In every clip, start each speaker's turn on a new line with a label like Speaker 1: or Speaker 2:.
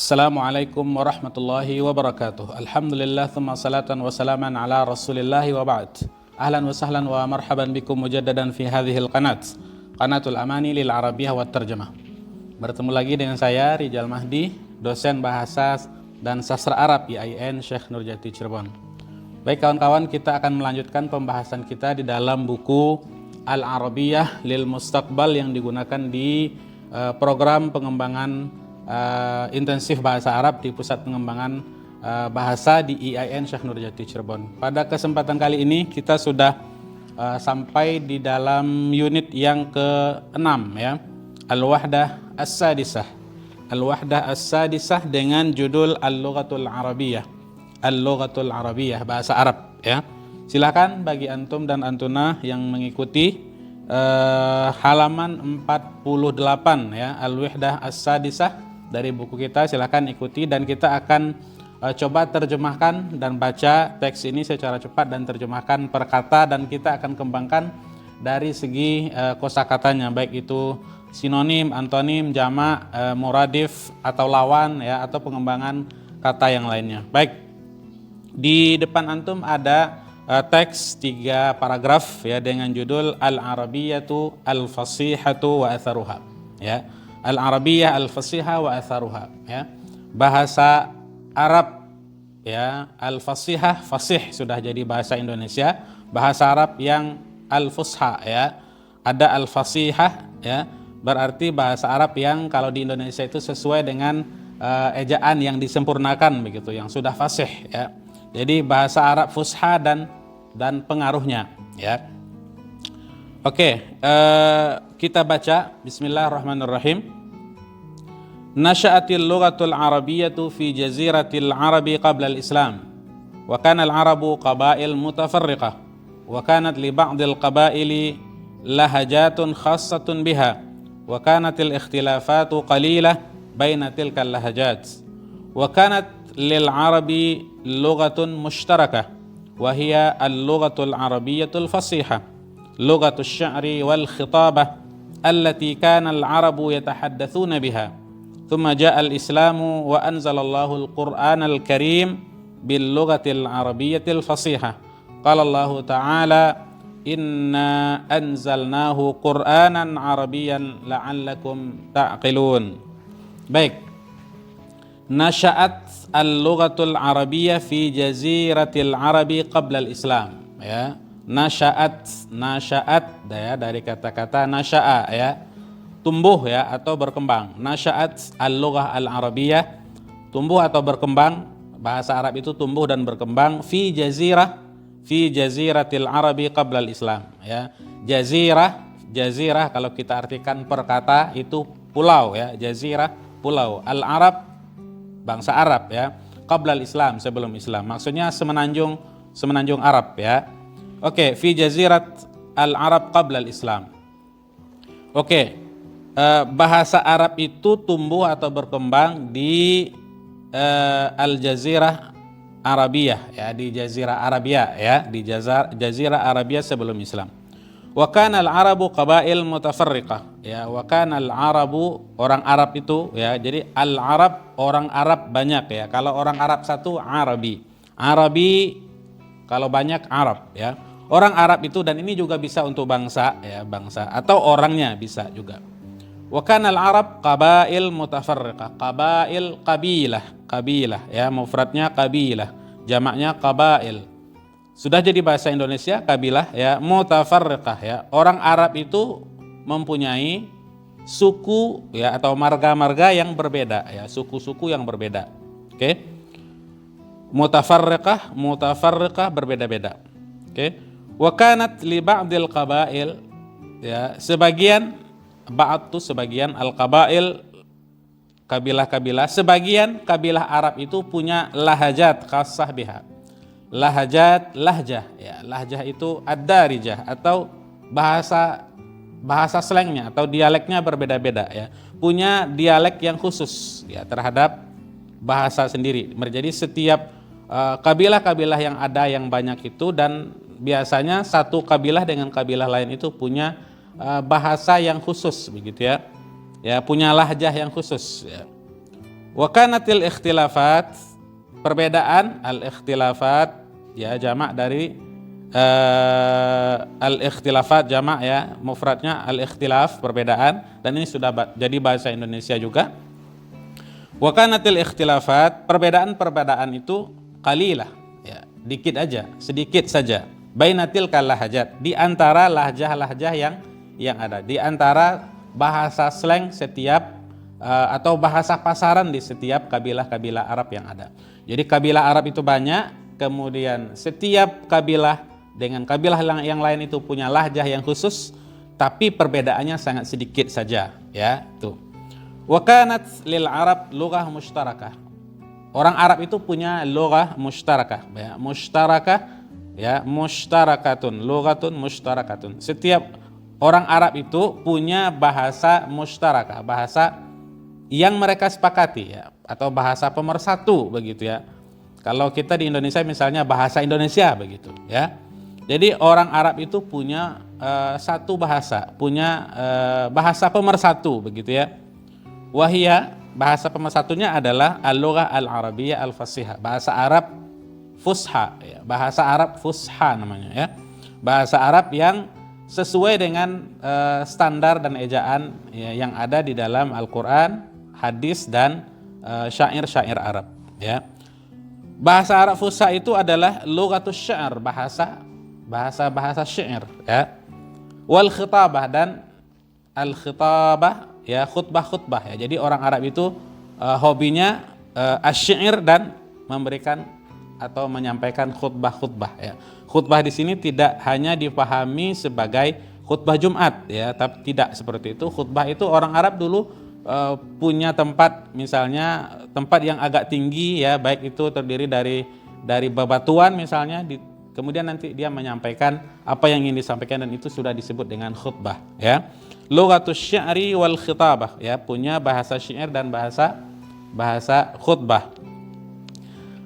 Speaker 1: Assalamualaikum warahmatullahi wabarakatuh. Alhamdulillah thumma salatan wa salaman ala rasulillahi wa ba'd. Ahlan wa sahlan wa marhaban bikum mujaddadan fi hadhil qanat, Qanatul Amani lil Arabiyyah wat Tarjamah. Bertemu lagi dengan saya Rijal Mahdi, dosen bahasa dan sastra Arab IAIN Syekh Nurjati Cirebon. Baik kawan-kawan, kita akan melanjutkan pembahasan kita di dalam buku Al-Arabiyyah lil Mustaqbal yang digunakan di program pengembangan intensif bahasa Arab di Pusat Pengembangan Bahasa di IAIN Syekh Nurjati Cirebon. Pada kesempatan kali ini kita sudah sampai di dalam unit yang ke-6 ya. Al-Wahdah As-Sadisah. Al-Wahdah As-Sadisah dengan judul Al-Lughatul Arabiyyah. Al-Lughatul Arabiyyah, bahasa Arab ya. Silakan bagi antum dan antuna yang mengikuti halaman 48 ya, Al-Wahdah As-Sadisah dari buku kita, silakan ikuti dan kita akan coba terjemahkan dan baca teks ini secara cepat dan terjemahkan per kata, dan kita akan kembangkan dari segi kosakatanya, baik itu sinonim, antonim, jamak, muradif atau lawan ya, atau pengembangan kata yang lainnya. Baik, di depan antum ada teks 3 paragraf ya dengan judul Al-Arabiyyatu Al-Fasihatu wa Atharuha ya. Al-Arabiyyah Al-Fasihah wa Atharuha ya. Bahasa Arab ya, Al-Fasihah, fasih sudah jadi bahasa Indonesia. Bahasa Arab yang Al-Fusha ya. Ada Al-Fasihah ya, berarti bahasa Arab yang kalau di Indonesia itu sesuai dengan ejaan yang disempurnakan begitu, yang sudah fasih ya. Jadi bahasa Arab Fusha dan pengaruhnya ya. Oke, kita baca. Bismillahirrahmanirrahim. Nasha'atil lughatul arabiyyatu fi jaziratil arabi qabla al-islam, wa kana al-arabu qabail mutafarriqah, wa kanat li ba'dil qabaili lahajatun khassatun biha, wa kanatil ikhtilafatu qalilah baina tilka al-lahajat, wa kanat lil arabi lughatun mushtarakah, wa hiya al-lughatul arabiyyatul fasihah, لغة الشعر والخطابة التي كان العرب يتحدثون بها، ثم جاء الإسلام وأنزل الله القرآن الكريم باللغة العربية الفصيحة. قال الله تعالى إنا أنزلناه قرآنا عربيا لعلكم تعقلون. Baik, نشأت اللغة العربية في جزيرة العرب قبل الإسلام ya. Nasya'at ya, dari kata-kata nasya'a ya, tumbuh ya atau berkembang. Nasya'at al-lughah al-arabiyyah, tumbuh atau berkembang. Bahasa Arab itu tumbuh dan berkembang fi jaziratil arabi qabla al-islam ya. Jazirah kalau kita artikan per kata itu pulau ya, jazirah pulau. Al-Arab bangsa Arab ya, qabla al-islam, sebelum Islam. Maksudnya semenanjung Arab ya. Oke, fi jazirat al-Arab qabla al-Islam. Oke, bahasa Arab itu tumbuh atau berkembang di Al-Jazirah Arabiyah ya, di Jazirah Arabia ya, di Jazirah Arabia sebelum Islam. Wa kana al-Arabu qabail mutafarriqah ya, wa kana al-Arabu, orang Arab itu ya, jadi al-Arab orang Arab banyak ya. Kalau orang Arab satu Arabi kalau banyak Arab ya. Orang Arab itu, dan ini juga bisa untuk bangsa ya, bangsa atau orangnya bisa juga. Wa kana al-Arab qabail mutafarriqah, qabail kabilah ya, mufradnya kabilah, jamaknya qabail. Sudah jadi bahasa Indonesia kabilah ya, mutafarriqah ya. Orang Arab itu mempunyai suku ya atau marga-marga yang berbeda ya, suku-suku yang berbeda. Oke. Mutafarriqah berbeda-beda. Oke. Wa kanat li ba'dil qabail ya, sebagian al-qabail, kabilah-kabilah, sebagian kabilah Arab itu punya lahajat khassah biha. Lahjah ya, lahjah itu ad-darijah atau bahasa slangnya atau dialeknya berbeda-beda ya. Punya dialek yang khusus ya terhadap bahasa sendiri. Jadi setiap kabilah-kabilah yang ada yang banyak itu, dan biasanya satu kabilah dengan kabilah lain itu punya bahasa yang khusus begitu ya. Ya, punya lahjah yang khusus ya. Wa kanatil ikhtilafat, perbedaan al-ikhtilafat ya jamak dari al-ikhtilafat jamak ya, mufradnya al-ikhtilaf, perbedaan, dan ini sudah jadi bahasa Indonesia juga. Wa kanatil ikhtilafat, perbedaan-perbedaan itu qalilah ya, dikit aja, sedikit saja. Bainatil kalahajat, di antara lahjah-lahjah yang ada, di antara bahasa slang setiap atau bahasa pasaran di setiap kabilah-kabilah Arab yang ada. Jadi kabilah Arab itu banyak, kemudian setiap kabilah dengan kabilah yang lain itu punya lahjah yang khusus, tapi perbedaannya sangat sedikit saja, ya. Tuh. Wa kanat lil Arab lughah mushtarakah. Orang Arab itu punya lughah mushtarakah, ya. Mushtarakah, ya, mushtarakatun, lughatun mushtarakatun. Setiap orang Arab itu punya bahasa mushtarakah, bahasa yang mereka sepakati ya, atau bahasa pemersatu begitu ya. Kalau kita di Indonesia misalnya bahasa Indonesia begitu ya. Jadi orang Arab itu punya satu bahasa, punya bahasa pemersatu begitu ya. Wahia, bahasa pemersatunya adalah al-lughah al-arabiyyah al-fasihah, bahasa Arab fusha ya, bahasa Arab fusha namanya ya. Bahasa Arab yang sesuai dengan standar dan ejaan ya, yang ada di dalam Al-Qur'an, hadis, dan syair-syair Arab ya. Bahasa Arab fusha itu adalah lughatus syair, bahasa syair ya. Wal khitabah, dan al khitabah ya, khutbah ya. Jadi orang Arab itu hobinya asy-syair dan memberikan atau menyampaikan khutbah ya. Khutbah di sini tidak hanya dipahami sebagai khutbah Jumat ya, tapi tidak seperti itu. Khutbah itu orang Arab dulu punya tempat, misalnya tempat yang agak tinggi ya, baik itu terdiri dari bebatuan misalnya, kemudian nanti dia menyampaikan apa yang ingin disampaikan, dan itu sudah disebut dengan khutbah ya. Lughatus syi'ri wal khitabah ya, punya bahasa syair dan bahasa khutbah.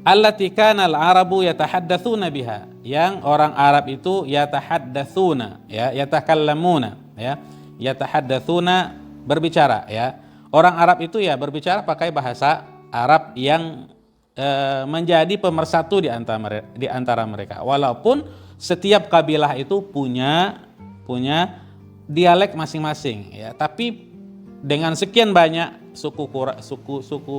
Speaker 1: Allati kana al-arabu yatahaddatsuna biha, yang orang Arab itu yatahaddatsuna ya, yatakallamuna ya, yatahaddatsuna berbicara ya. Orang Arab itu ya berbicara pakai bahasa Arab yang menjadi pemersatu di antara mereka. Walaupun setiap kabilah itu punya dialek masing-masing ya, tapi dengan sekian banyak suku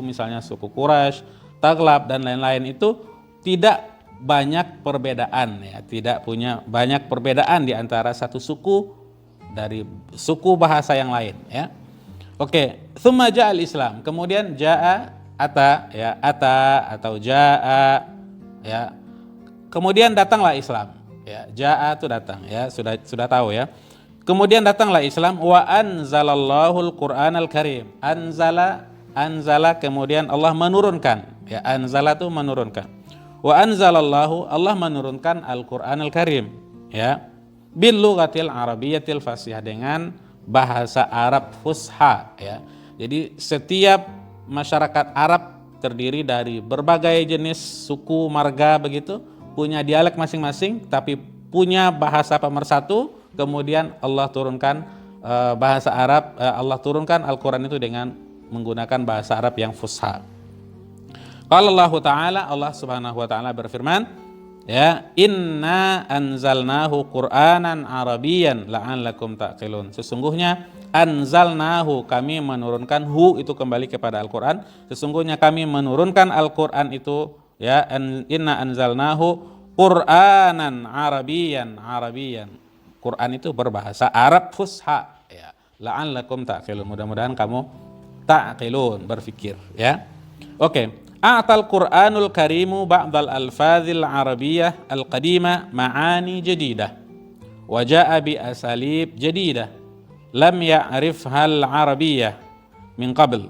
Speaker 1: misalnya suku Quraisy, Taghlab, dan lain-lain itu tidak banyak perbedaan ya, tidak punya banyak perbedaan di antara satu suku dari suku bahasa yang lain ya. Oke, tsumma ja'al Islam, kemudian ata atau ja'a ya. Kemudian datanglah Islam ya. Ja'a itu datang ya, sudah tahu ya. Kemudian datanglah Islam, wa anzalallahul Qur'anal Karim. Anzala kemudian Allah menurunkan ya, anzala itu menurunkan. Wa anzalallahu, Allah menurunkan Al-Qur'anal Karim ya, bil lughatil arabiyyatil fasihah, dengan bahasa Arab fusha ya. Jadi setiap masyarakat Arab terdiri dari berbagai jenis suku marga begitu, punya dialek masing-masing tapi punya bahasa pemersatu. Kemudian Allah turunkan bahasa Arab, Allah turunkan Al-Qur'an itu dengan menggunakan bahasa Arab yang fusha. Qala Allah Ta'ala, Allah Subhanahu wa taala berfirman ya, inna anzalnahu Qur'anan Arabiyyan la'allakum ta'qilun. Sesungguhnya anzalnahu, kami menurunkan, hu itu kembali kepada Al-Qur'an. Sesungguhnya kami menurunkan Al-Qur'an itu ya, inna anzalnahu Qur'anan Arabiyyan. Qur'an itu berbahasa Arab fusha ya. La'allakum ta'qilun, mudah-mudahan kamu ta'qilun, berfikir ya. Oke. A'tal Qur'anul Karimu ba'dal alfazil arabiyyah al-qadimah ma'ani jadidah wa ja'a bi asalib jadidah lam ya'rifha al-arabiyyah min qabl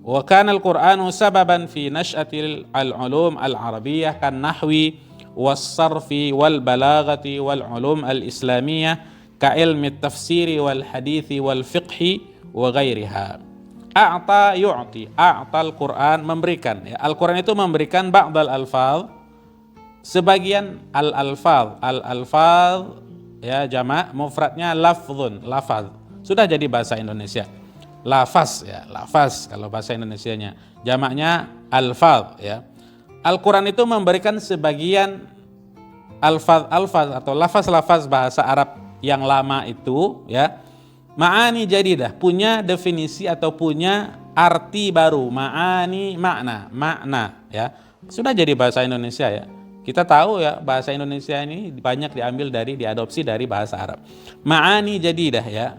Speaker 1: wa kana al-Qur'anu sababan fi nash'atil al-ulum al-arabiyyah kan nahwi was-sarfi wal balaghati wal ulum al-islamiyyah ka ilmi at-tafsiri wal hadithi wal fiqhi wa ghairiha. A'ta yu'ti, a'tal Qur'an, memberikan ya. Al-Qur'an itu memberikan ba'dal alfaz, sebagian al-alfaz ya, jamak, mufradnya lafzun, lafaz. Sudah jadi bahasa Indonesia. lafaz ya, lafaz kalau bahasa Indonesianya. Jamaknya alfaz ya. Al-Qur'an itu memberikan sebagian alfaz atau lafaz-lafaz bahasa Arab yang lama itu ya, ma'ani jadidah, punya definisi atau punya arti baru, ma'ani makna ya. Sudah jadi bahasa Indonesia ya. Kita tahu ya bahasa Indonesia ini banyak diadopsi dari bahasa Arab. Ma'ani jadidah ya.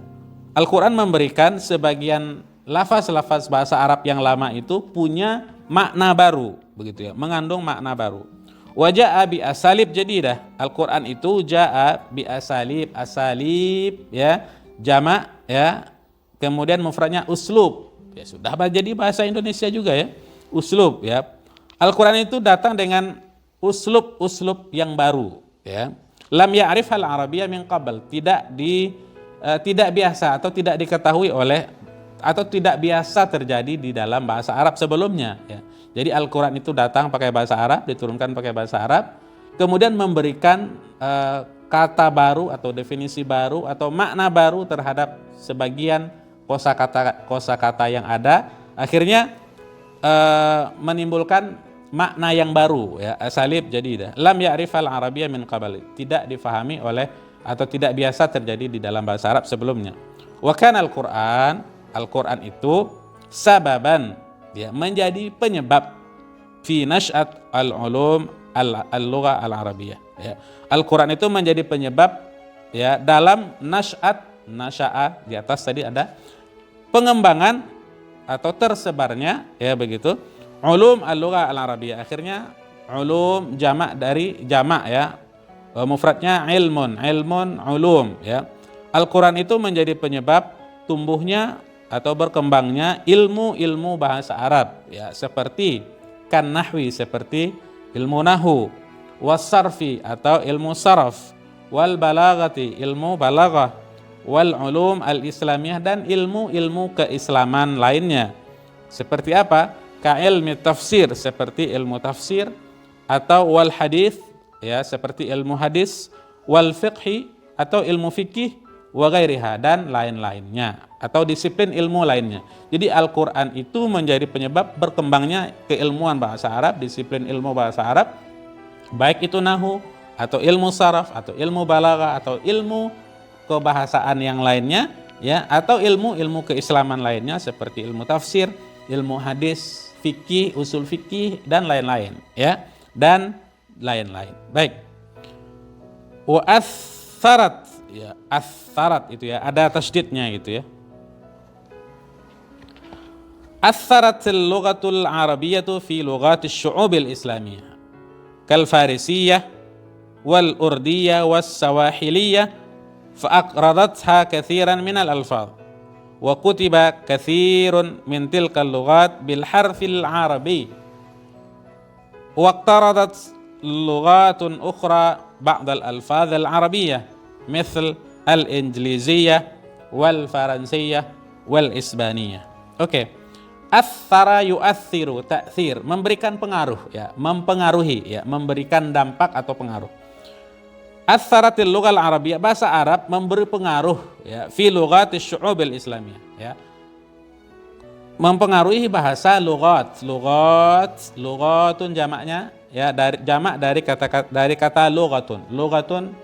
Speaker 1: Al-Qur'an memberikan sebagian lafaz-lafaz bahasa Arab yang lama itu punya makna baru, begitu ya, mengandung makna baru. Wa jaa bi asalib jadidah. Al-Qur'an itu jaa bi asalib ya, jamak ya. Kemudian mufradnya uslub. Ya sudah jadi bahasa Indonesia juga ya. Uslub ya. Al-Qur'an itu datang dengan uslub yang baru ya. Lam ya'rif al-arabiyyah min qabl, tidak biasa atau tidak diketahui oleh atau tidak biasa terjadi di dalam bahasa Arab sebelumnya ya. Jadi Al-Qur'an itu datang pakai bahasa Arab, diturunkan pakai bahasa Arab, kemudian memberikan kata baru atau definisi baru atau makna baru terhadap sebagian kosakata yang ada, akhirnya menimbulkan makna yang baru ya, asalib jadidah. Lam ya'rifal arabiyyah min qabl, tidak difahami oleh atau tidak biasa terjadi di dalam bahasa Arab sebelumnya. Wa kana Al-Qur'an itu sababan ya, menjadi penyebab fi nasy'at al-ulum al-lughah al-arabiyyah ya. Al-Qur'an itu menjadi penyebab ya dalam nasya'a di atas tadi ada pengembangan atau tersebarnya ya begitu ulum al-lughah al-arabiyyah. Akhirnya ulum jamak ya, mufradnya ilmun ulum ya. Al-Qur'an itu menjadi penyebab tumbuhnya atau berkembangnya ilmu bahasa Arab ya, seperti kan nahwi, seperti ilmu nahwu, wasarfi atau ilmu saraf, wal balaghati, ilmu balaghah, wal ulum al-islamiyah, dan ilmu keislaman lainnya. Seperti apa? Ka ilmi tafsir, seperti ilmu tafsir, atau wal hadis ya, seperti ilmu hadis, wal fiqhi atau ilmu fikih, wa ghairiha, dan lain-lainnya atau disiplin ilmu lainnya. Jadi Al-Qur'an itu menjadi penyebab berkembangnya keilmuan bahasa Arab, disiplin ilmu bahasa Arab, baik itu nahwu atau ilmu saraf atau ilmu balaghah atau ilmu kebahasaan yang lainnya ya, atau ilmu keislaman lainnya seperti ilmu tafsir, ilmu hadis, fikih, usul fikih, dan lain-lain ya, dan lain-lain. Baik. Wa atharat ya, atharat itu ya, ada tasydidnya gitu ya. Atharatil lughatul arabiyyatu fi lughatis syu'ubil islamiyah kal farisiyah wal urdiyah was sawahiliyah fa aqradatha katsiran minal alfaz wa kutiba katsirun min tilkal lughat bil harfil arabi wa iqtaradat lughatun ukhra ba'd al alfaz al arabiyyah mithl al injiliziyah wal faransiyah wal isbaniyah. Oke. Athara yu'athiru, ta'thir, memberikan pengaruh ya, mempengaruhi ya, memberikan dampak atau pengaruh. Atharatil lughal arabiyyah, bahasa Arab memberi pengaruh ya, fi lughatis syu'ubil islamiyah ya. Mempengaruhi bahasa lughatun jamaknya ya, dari kata lughatun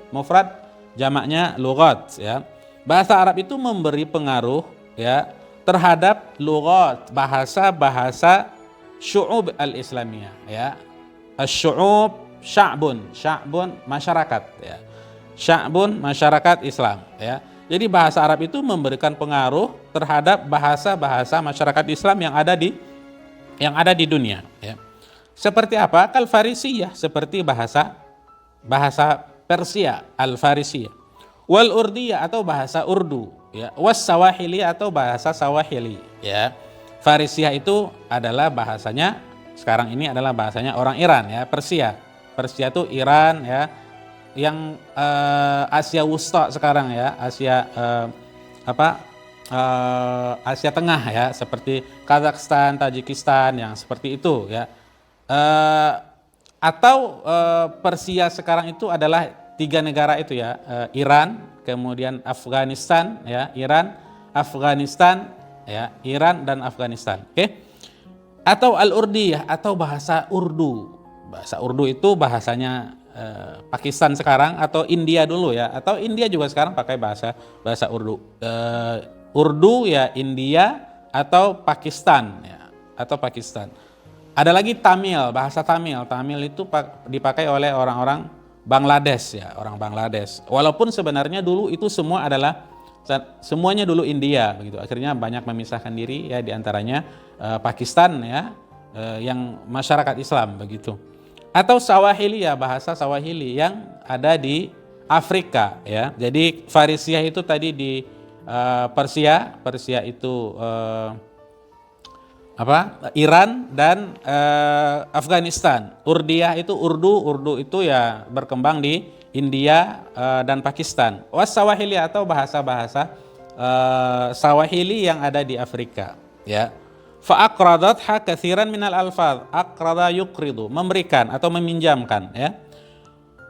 Speaker 1: mufrad, jamaknya lughat ya. Bahasa Arab itu memberi pengaruh ya terhadap lughat, bahasa syu'ub al-islamiyah ya. Asy-syu'ub sya'bun masyarakat ya. Sya'bun masyarakat Islam ya. Jadi bahasa Arab itu memberikan pengaruh terhadap bahasa masyarakat Islam yang ada di dunia ya. Seperti apa? Kal farisiyah, seperti bahasa Persia, al-farisiyah. Wal urdiyah atau bahasa Urdu ya, was sawahili atau bahasa Sawahili ya. Farisiyah itu adalah bahasanya sekarang ini adalah bahasanya orang Iran ya, Persia itu Iran ya, yang Asia Wusta sekarang ya, Asia Tengah ya, seperti Kazakhstan, Tajikistan, yang seperti itu ya. Atau Persia sekarang itu adalah 3 negara itu ya, Iran, kemudian Afghanistan ya, Iran, Afghanistan, ya, Iran dan Afghanistan. Oke. Atau al-Urdiyah atau bahasa Urdu. Bahasa Urdu itu bahasanya Pakistan sekarang atau India dulu ya, atau India juga sekarang pakai bahasa Urdu. Urdu ya India atau Pakistan ya, atau Pakistan. Ada lagi Tamil, bahasa Tamil. Tamil itu dipakai oleh orang-orang Bangladesh ya, orang Bangladesh. Walaupun sebenarnya dulu itu semuanya dulu India begitu. Akhirnya banyak memisahkan diri ya, diantaranya Pakistan ya, yang masyarakat Islam begitu. Atau Swahili ya, bahasa Swahili yang ada di Afrika ya. Jadi Farisia itu tadi di Persia itu Iran dan Afghanistan. Urdiyah itu Urdu itu ya berkembang di India dan Pakistan. Swahili atau bahasa-bahasa Swahili yang ada di Afrika ya. Fa'aqradatha katsiran minal alfaz, aqrada yuqridu, memberikan atau meminjamkan ya.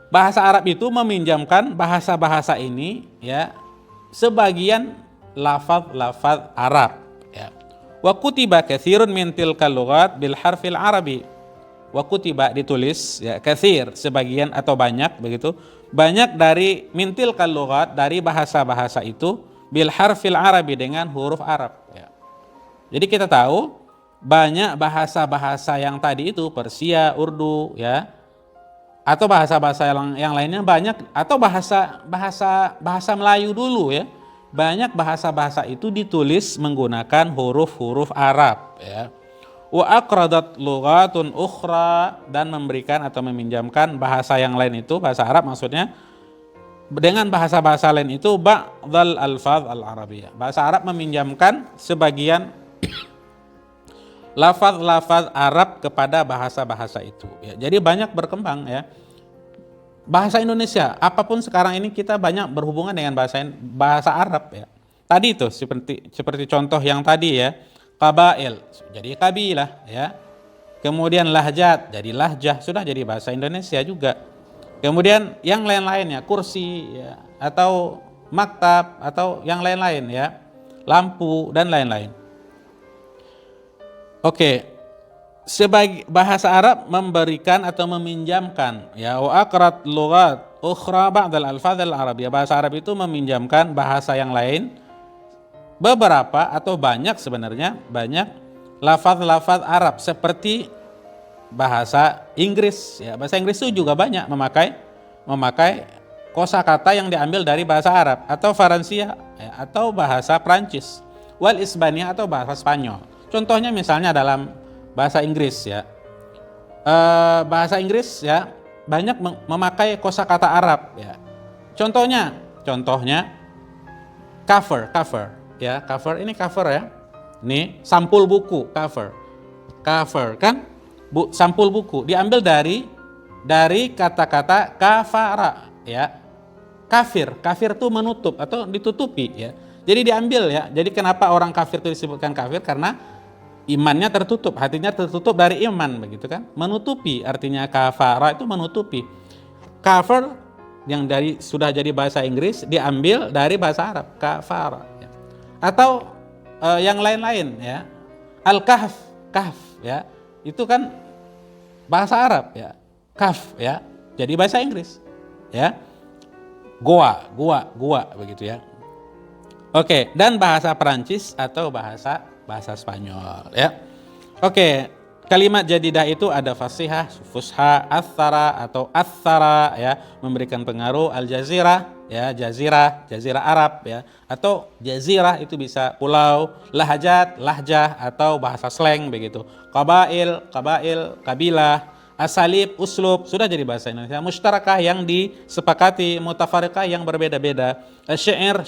Speaker 1: Bahasa Arab itu meminjamkan bahasa-bahasa ini ya, sebagian lafaz-lafaz Arab ya. Wa kutiba katsirun min tilkal lughat bil harfil arabi. Wa kutiba ditulis ya, katsir sebagian atau banyak begitu. Banyak dari min tilkal lughat dari bahasa-bahasa itu bil harfil arabi dengan huruf Arab ya. Jadi kita tahu banyak bahasa-bahasa yang tadi itu Persia, Urdu ya, atau bahasa-bahasa yang lainnya banyak, atau bahasa Melayu dulu ya. Banyak bahasa-bahasa itu ditulis menggunakan huruf-huruf Arab ya. Wa aqradat lughatun ukhra, dan memberikan atau meminjamkan bahasa yang lain itu, bahasa Arab maksudnya, dengan bahasa-bahasa lain itu ba'dal alfaz al-arabiyyah. Bahasa Arab meminjamkan sebagian lafaz-lafaz Arab kepada bahasa-bahasa itu ya. Jadi banyak berkembang ya. Bahasa Indonesia, apapun sekarang ini kita banyak berhubungan dengan bahasa Arab ya. Tadi itu seperti contoh yang tadi ya, qabail jadi kabilah ya. Kemudian lahjat jadi lahjah, sudah jadi bahasa Indonesia juga. Kemudian yang lain-lainnya, kursi ya, atau maktab atau yang lain-lain ya, lampu dan lain-lain. Oke, sebagai bahasa Arab memberikan atau meminjamkan ya, wa aqrat lughat ukhra ba'dal alfaz al-arabiyyah. Bahasa Arab itu meminjamkan bahasa yang lain, beberapa atau banyak, sebenarnya banyak lafaz-lafaz Arab seperti bahasa Inggris ya. Bahasa Inggris itu juga banyak memakai kosakata yang diambil dari bahasa Arab, atau Faransia ya, atau bahasa Prancis, wal Isbania atau bahasa Spanyol. Contohnya misalnya dalam bahasa Inggris ya, bahasa Inggris ya banyak memakai kosakata Arab ya. Contohnya cover ya, cover ini cover ya, ini sampul buku, cover kan, sampul buku diambil dari kata-kata kafara ya. Kafir itu menutup atau ditutupi ya. Jadi diambil ya. Jadi kenapa orang kafir itu disebutkan kafir? Karena imannya tertutup, hatinya tertutup dari iman begitu kan. Menutupi artinya kafara itu menutupi. Cover yang sudah jadi bahasa Inggris diambil dari bahasa Arab, kafara ya. Atau yang lain-lain ya. Al-kahf ya. Itu kan bahasa Arab ya. Kahf ya. Jadi bahasa Inggris ya. Goa begitu ya. Oke, dan bahasa Perancis atau bahasa Spanyol ya. Oke, kalimat jadidah itu ada fasihah, fusha, athara atau athara ya, memberikan pengaruh, al-jazirah ya, jazirah Arab ya, atau jazirah itu bisa pulau, lahjat, lahjah atau bahasa slang begitu. Qabail, kabilah, asalib, uslub sudah jadi bahasa Indonesia. Mushtarakah yang disepakati, mutafarriqah yang berbeda-beda. Syair,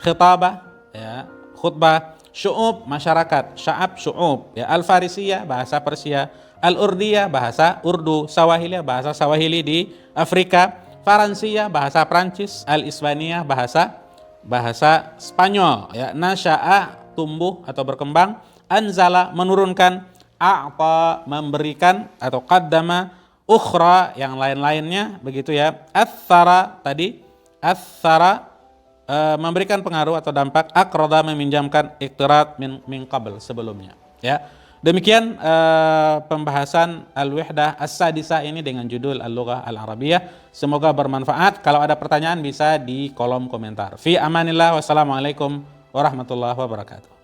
Speaker 1: khitabah ya, khutbah. Syu'ub, masyarakat, sya'ab, syu'ub ya. Al-Farisiyah, bahasa Persia. Al-Urdiyah, bahasa Urdu. Swahili, bahasa Swahili di Afrika. Faransiyah, bahasa Prancis. Al-Isbaniyah, bahasa Spanyol ya. Nasya'a, tumbuh atau berkembang. Anzala, menurunkan. A'ta, memberikan atau qaddama. Ukhra, yang lain-lainnya begitu ya. Athara, tadi athara memberikan pengaruh atau dampak aqrada meminjamkan iqtirat min qabl sebelumnya ya. Demikian pembahasan al-wihdah as-sadisah ini dengan judul al-lughah al-arabiyah. Semoga bermanfaat. Kalau ada pertanyaan bisa di kolom komentar. Fi amanillah, wassalamualaikum warahmatullahi wabarakatuh.